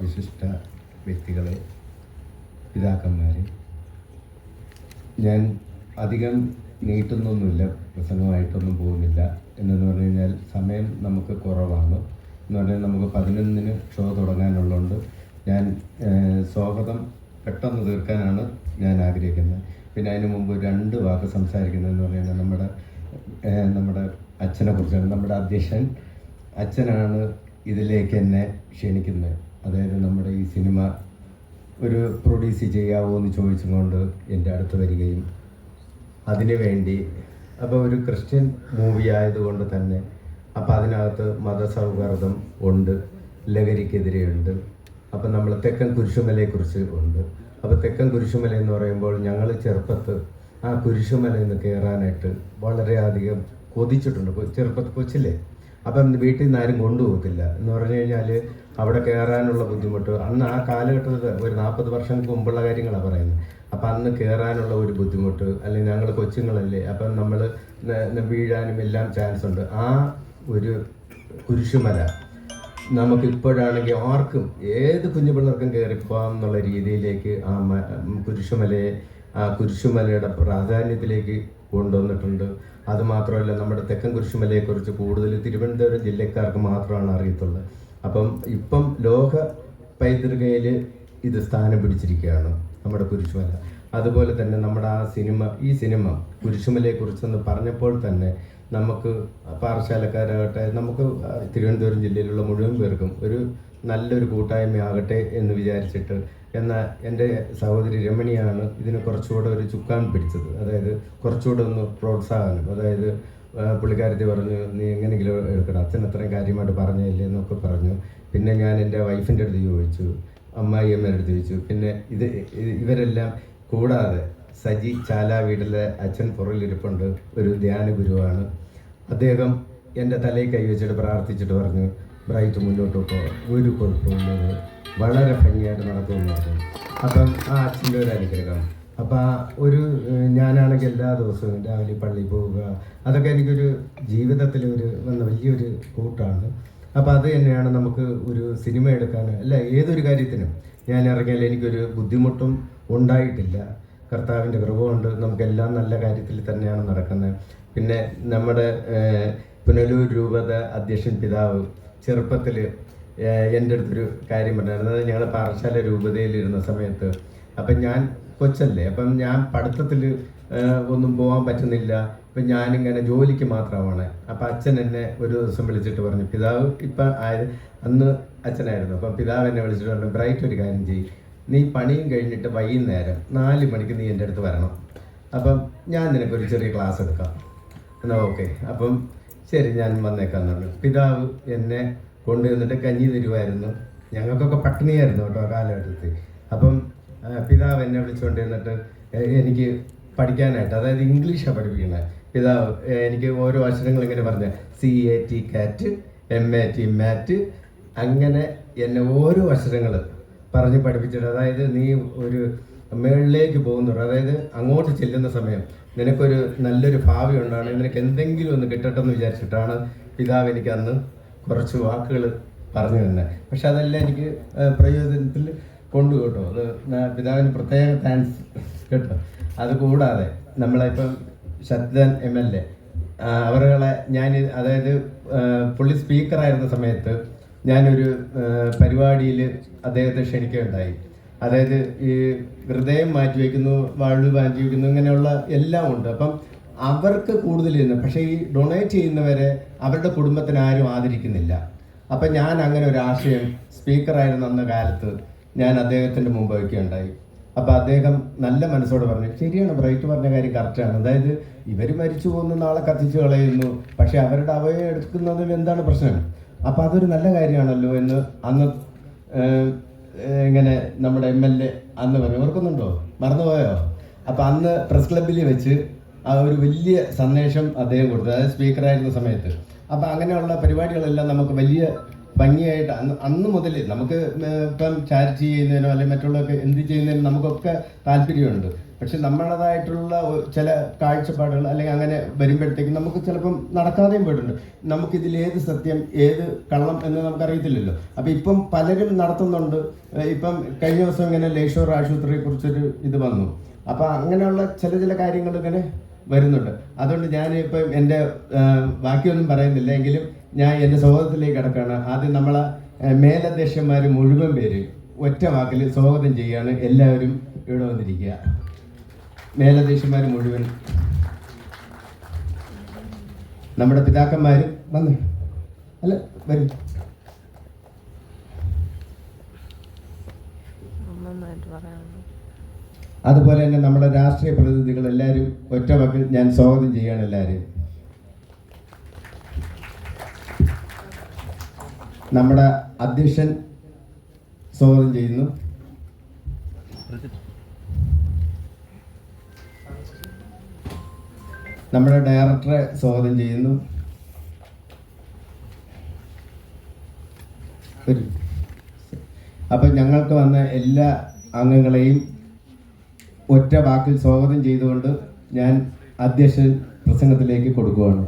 വിശിഷ്ട വ്യക്തികളെ, പിതാക്കന്മാരെ, ഞാൻ അധികം നീട്ടുന്നൊന്നുമില്ല, പ്രസംഗമായിട്ടൊന്നും പോകുന്നില്ല. എന്നു പറഞ്ഞു കഴിഞ്ഞാൽ സമയം നമുക്ക് കുറവാണ്. എന്ന് പറഞ്ഞാൽ നമുക്ക് 11-ന് ഷോ തുടങ്ങാനുള്ളതുകൊണ്ട് ഞാൻ സ്വാഗതം പെട്ടെന്ന് തീർക്കാനാണ് ഞാൻ ആഗ്രഹിക്കുന്നത്. പിന്നെ അതിന് മുമ്പ് 2 വാക്ക് സംസാരിക്കുന്നതെന്ന് പറയുന്നത് നമ്മുടെ അച്ഛനെ കുറിച്ചാണ്. നമ്മുടെ അധ്യക്ഷൻ അച്ഛനാണ് ഇതിലേക്ക് എന്നെ ക്ഷണിക്കുന്നത്. അതായത് നമ്മുടെ ഈ സിനിമ ഒരു പ്രൊഡ്യൂസ് ചെയ്യാവോ എന്ന് ചോദിച്ചുകൊണ്ട് എൻ്റെ അടുത്ത് വരികയും അതിനു വേണ്ടി, അപ്പോൾ ഒരു ക്രിസ്ത്യൻ മൂവി ആയതുകൊണ്ട് തന്നെ അപ്പോൾ അതിനകത്ത് മതസൗഹാർദ്ദം ഉണ്ട്, ലഹരിക്കെതിരെയുണ്ട്. അപ്പം നമ്മൾ തെക്കൻ കുരിശുമലയെക്കുറിച്ച് ഉണ്ട്. അപ്പോൾ തെക്കൻ കുരിശുമല എന്ന് പറയുമ്പോൾ ഞങ്ങൾ ചെറുപ്പത്ത് ആ കുരിശുമലയിൽ നിന്ന് കയറാനായിട്ട് വളരെയധികം കൊതിച്ചിട്ടുണ്ട്, കൊച്ചിലെ. അപ്പം വീട്ടിൽ നിന്ന് ആരും കൊണ്ടുപോകത്തില്ല. എന്ന് പറഞ്ഞു കഴിഞ്ഞാൽ അവിടെ കയറാനുള്ള ബുദ്ധിമുട്ട്, അന്ന് ആ കാലഘട്ടത്തിൽ ഒരു 40 വർഷങ്ങൾക്ക് മുമ്പുള്ള കാര്യങ്ങളാണ് പറയുന്നത്. അപ്പം അന്ന് കയറാനുള്ള ഒരു ബുദ്ധിമുട്ട്, അല്ലെങ്കിൽ ഞങ്ങൾ കൊച്ചുങ്ങളല്ലേ, അപ്പം നമ്മൾ വീഴാനും എല്ലാം ചാൻസ് ഉണ്ട്. ആ ഒരു കുരിശുമല നമുക്കിപ്പോഴാണെങ്കിൽ ആർക്കും, ഏത് കുഞ്ഞു പിള്ളേർക്കും കയറിപ്പോകാം എന്നുള്ള രീതിയിലേക്ക് ആ കുരിശുമലയുടെ പ്രാധാന്യത്തിലേക്ക് കൊണ്ടുവന്നിട്ടുണ്ട്. അതുമാത്രമല്ല, നമ്മുടെ തെക്കൻ കുരിശുമലയെക്കുറിച്ച് കൂടുതൽ തിരുവനന്തപുരം ജില്ലക്കാർക്ക് മാത്രമാണ് അറിയത്തുള്ളത്. അപ്പം ഇപ്പം ലോക പൈതൃകയിൽ ഇത് സ്ഥാനം പിടിച്ചിരിക്കുകയാണ് നമ്മുടെ കുരിശുമല. അതുപോലെ തന്നെ നമ്മുടെ ഈ സിനിമ കുരിശുമലയെക്കുറിച്ചെന്ന് പറഞ്ഞപ്പോൾ തന്നെ നമുക്ക് പാറശാലക്കാരാകട്ടെ, നമുക്ക് തിരുവനന്തപുരം ജില്ലയിലുള്ള മുഴുവൻ പേർക്കും ഒരു നല്ലൊരു കൂട്ടായ്മയാകട്ടെ എന്ന് വിചാരിച്ചിട്ട്, എന്നാൽ എൻ്റെ സഹോദരി രമണിയാണ് ഇതിന് കുറച്ചുകൂടെ ഒരു ചുക്കാൻ പിടിച്ചത്. അതായത് കുറച്ചുകൂടെ ഒന്ന് പ്രോത്സാഹനം. അതായത് പുള്ളിക്കാരത്തി പറഞ്ഞു, നീ എങ്ങനെയെങ്കിലും എടുക്കണം, അച്ഛൻ അത്രയും കാര്യമായിട്ട് പറഞ്ഞില്ലേ എന്നൊക്കെ പറഞ്ഞു. പിന്നെ ഞാൻ എൻ്റെ വൈഫിൻ്റെ അടുത്ത് ചോദിച്ചു, അമ്മായിയമ്മയുടെ അടുത്ത് ചോദിച്ചു. പിന്നെ ഇവരെല്ലാം കൂടാതെ സജി ചാല വീട്ടിലെ അച്ഛൻ പുറകിലിരിപ്പുണ്ട്, ഒരു ധ്യാന ഗുരുവാണ്. അദ്ദേഹം എൻ്റെ തലയിൽ കൈവച്ചിട്ട് പ്രാർത്ഥിച്ചിട്ട് പറഞ്ഞു, ബ്രൈറ്റ് മുന്നോട്ട് പോകാം, ഒരു കുഴപ്പമില്ലത് വളരെ ഭംഗിയായിട്ട് നടക്കുമെന്ന് പറഞ്ഞു. അപ്പം ആ അച്ഛൻ്റെ ഒരു അനുഗ്രഹം. അപ്പം ഞാനാണെങ്കിൽ എല്ലാ ദിവസവും രാവിലെ പള്ളിയിൽ പോവുക, അതൊക്കെ എനിക്കൊരു ജീവിതത്തിൽ വന്ന വലിയൊരു കൂട്ടാണ്. അപ്പോൾ അത് തന്നെയാണ് നമുക്ക് ഒരു സിനിമ എടുക്കാൻ, അല്ല ഏതൊരു കാര്യത്തിനും ഞാൻ ഇറങ്ങിയാൽ എനിക്കൊരു ബുദ്ധിമുട്ടും ഉണ്ടായിട്ടില്ല. കർത്താവിൻ്റെ കൃപ കൊണ്ട് നമുക്കെല്ലാം നല്ല കാര്യത്തിൽ തന്നെയാണ് നടക്കുന്നത്. പിന്നെ നമ്മുടെ പുനലൂർ രൂപത അധ്യക്ഷൻ പിതാവ് ചെറുപ്പത്തിൽ എൻ്റെ അടുത്തൊരു കാര്യം പറഞ്ഞായിരുന്നു. അത് ഞങ്ങൾ പാറശാല രൂപതയിലിരുന്ന സമയത്ത്, അപ്പം ഞാൻ കൊച്ചല്ലേ, അപ്പം ഞാൻ പഠിത്തത്തിൽ ഒന്നും പോകാൻ പറ്റുന്നില്ല. അപ്പം ഞാനിങ്ങനെ ജോലിക്ക് മാത്രമാണ്. അപ്പം അച്ഛൻ എന്നെ ഒരു ദിവസം വിളിച്ചിട്ട് പറഞ്ഞു, പിതാവ് ഇപ്പം അന്ന് അച്ഛനായിരുന്നു. അപ്പം പിതാവ് എന്നെ വിളിച്ചിട്ട് പറഞ്ഞു, ബ്രൈറ്റ് ഒരു കാര്യം ചെയ്യും, നീ പണിയും കഴിഞ്ഞിട്ട് വൈകുന്നേരം 4 മണിക്ക് നീ എൻ്റെ അടുത്ത് വരണം. അപ്പം ഞാൻ നിനക്കൊരു ചെറിയ ക്ലാസ് എടുക്കാം. എന്നാൽ ഓക്കെ, അപ്പം ശരി ഞാൻ വന്നേക്കാന്ന് പറഞ്ഞു. പിതാവ് എന്നെ കൊണ്ടുവന്നിട്ട് കഞ്ഞി തരുമായിരുന്നു. ഞങ്ങൾക്കൊക്കെ പട്ടിണിയായിരുന്നു കേട്ടോ കാലഘട്ടത്തിൽ. അപ്പം പിതാവ് എന്നെ വിളിച്ചുകൊണ്ടിരുന്നിട്ട് എനിക്ക് പഠിക്കാനായിട്ട്, അതായത് ഇംഗ്ലീഷാണ് പഠിപ്പിക്കുന്നത്. പിതാവ് എനിക്ക് ഓരോ അക്ഷരങ്ങൾ ഇങ്ങനെ പറഞ്ഞ CAT കാറ്റ്, MAT മാറ്റ്, അങ്ങനെ എന്നെ ഓരോ അക്ഷരങ്ങൾ പറഞ്ഞ് പഠിപ്പിച്ചിട്ട്, അതായത് നീ ഒരു മേളിലേക്ക് പോകുന്നുണ്ട്, അതായത് അങ്ങോട്ട് ചെല്ലുന്ന സമയം നിനക്കൊരു നല്ലൊരു ഭാവി ഉണ്ടാണ്, നിനക്ക് എന്തെങ്കിലും ഒന്ന് കിട്ടട്ടെ എന്ന് വിചാരിച്ചിട്ടാണ് പിതാവ് എനിക്ക് അന്ന് കുറച്ച് വാക്കുകൾ പറഞ്ഞു തന്നെ. പക്ഷെ അതെല്ലാം എനിക്ക് പ്രയോജനത്തിൽ കൊണ്ടു കേട്ടോ. അത് പിതാവിന് പ്രത്യേക താങ്ക്സ് കേട്ടോ. അതുകൂടാതെ നമ്മളിപ്പം ശബ്ദൻ MLA അവരുടെ അതായത് പുള്ളി സ്പീക്കറായിരുന്ന സമയത്ത് ഞാനൊരു പരിപാടിയിൽ അദ്ദേഹത്തെ ക്ഷണിക്കുകയുണ്ടായി. അതായത് ഈ ഹൃദയം മാറ്റിവെക്കുന്നു, വാഴ് മാറ്റിവെക്കുന്നു, ഇങ്ങനെയുള്ള എല്ലാം ഉണ്ട്. അപ്പം അവർക്ക് കൂടുതൽ ചെയ്യുന്നു, പക്ഷേ ഈ ഡൊണേറ്റ് ചെയ്യുന്നവരെ അവരുടെ കുടുംബത്തിന് ആരും ആദരിക്കുന്നില്ല. അപ്പം ഞാൻ അങ്ങനെ ഒരു ആശയം സ്പീക്കറായിരുന്ന അന്ന കാലത്ത് ഞാൻ അദ്ദേഹത്തിൻ്റെ മുമ്പ് വയ്ക്കുകയുണ്ടായി. അപ്പോൾ അദ്ദേഹം നല്ല മനസ്സോടെ പറഞ്ഞു, ശരിയാണ് ബ്രൈറ്റ് പറഞ്ഞ കാര്യം കറക്റ്റാണ്. അതായത് ഇവർ മരിച്ചു പോകുന്നു, നാളെ കത്തിച്ചു കളയുന്നു, പക്ഷെ അവരുടെ അവയെ എടുക്കുന്നതിൽ എന്താണ് പ്രശ്നം? അപ്പോൾ അതൊരു നല്ല കാര്യമാണല്ലോ എന്ന് അന്ന് ഇങ്ങനെ നമ്മുടെ MLA അന്ന് പറഞ്ഞു. ഓർക്കുന്നുണ്ടോ? മറന്നുപോയോ? അപ്പം അന്ന് പ്രസ് ക്ലബ്ബിൽ വെച്ച് ആ ഒരു വലിയ സന്ദേശം അദ്ദേഹം കൊടുത്തു, അതായത് സ്പീക്കറായിരുന്ന സമയത്ത്. അപ്പം അങ്ങനെയുള്ള പരിപാടികളെല്ലാം നമുക്ക് വലിയ ഭംഗിയായിട്ട് അന്ന് മുതൽ നമുക്ക് ഇപ്പം ചാരിറ്റി ചെയ്യുന്നതിനോ അല്ലെങ്കിൽ മറ്റുള്ളതൊക്കെ എന്ത് ചെയ്യുന്നതിനും നമുക്കൊക്കെ താല്പര്യമുണ്ട്. പക്ഷെ നമ്മളതായിട്ടുള്ള ചില കാഴ്ചപ്പാടുകൾ അല്ലെങ്കിൽ അങ്ങനെ വരുമ്പോഴത്തേക്കും നമുക്ക് ചിലപ്പം നടക്കാതെയും പോയിട്ടുണ്ട്. നമുക്കിതിൽ ഏത് സത്യം ഏത് കള്ളം എന്ന് നമുക്കറിയത്തില്ലല്ലോ. അപ്പം ഇപ്പം പലരും നടത്തുന്നുണ്ട്. ഇപ്പം കഴിഞ്ഞ ദിവസം ഇങ്ങനെ ലേഷോർ ആശുപത്രിയെ കുറിച്ചൊരു ഇത് വന്നു. അപ്പം അങ്ങനെയുള്ള ചില കാര്യങ്ങൾ ഇങ്ങനെ വരുന്നുണ്ട്. അതുകൊണ്ട് ഞാൻ ഇപ്പം എൻ്റെ ബാക്കിയൊന്നും പറയുന്നില്ല, എങ്കിലും ഞാൻ എൻ്റെ സ്വാഗതത്തിലേക്ക് കിടക്കുകയാണ്. ആദ്യം നമ്മളെ മേലധ്യക്ഷന്മാർ മുഴുവൻ പേര് ഒറ്റ വാക്കിൽ സ്വാഗതം ചെയ്യുകയാണ്. എല്ലാവരും ഇവിടെ വന്നിരിക്കുക. മേലധ്യക്ഷന്മാർ മുഴുവൻ, നമ്മുടെ പിതാക്കന്മാർ വന്നു അല്ല വരും. അതുപോലെ തന്നെ നമ്മുടെ രാഷ്ട്രീയ പ്രതിനിധികൾ എല്ലാവരും ഒറ്റ വാക്കിൽ ഞാൻ സ്വാഗതം ചെയ്യുകയാണ് എല്ലാവരും. നമ്മുടെ അധ്യക്ഷൻ സ്വാഗതം ചെയ്യുന്നു. നമ്മുടെ ഡയറക്ടറെ സ്വാഗതം ചെയ്യുന്നു. അപ്പം ഞങ്ങൾക്ക് വന്ന എല്ലാ അംഗങ്ങളെയും ഒറ്റ വാക്കിൽ സ്വാഗതം ചെയ്തുകൊണ്ട് ഞാൻ അധ്യക്ഷൻ പ്രസംഗത്തിലേക്ക് കൊടുക്കുകയാണ്.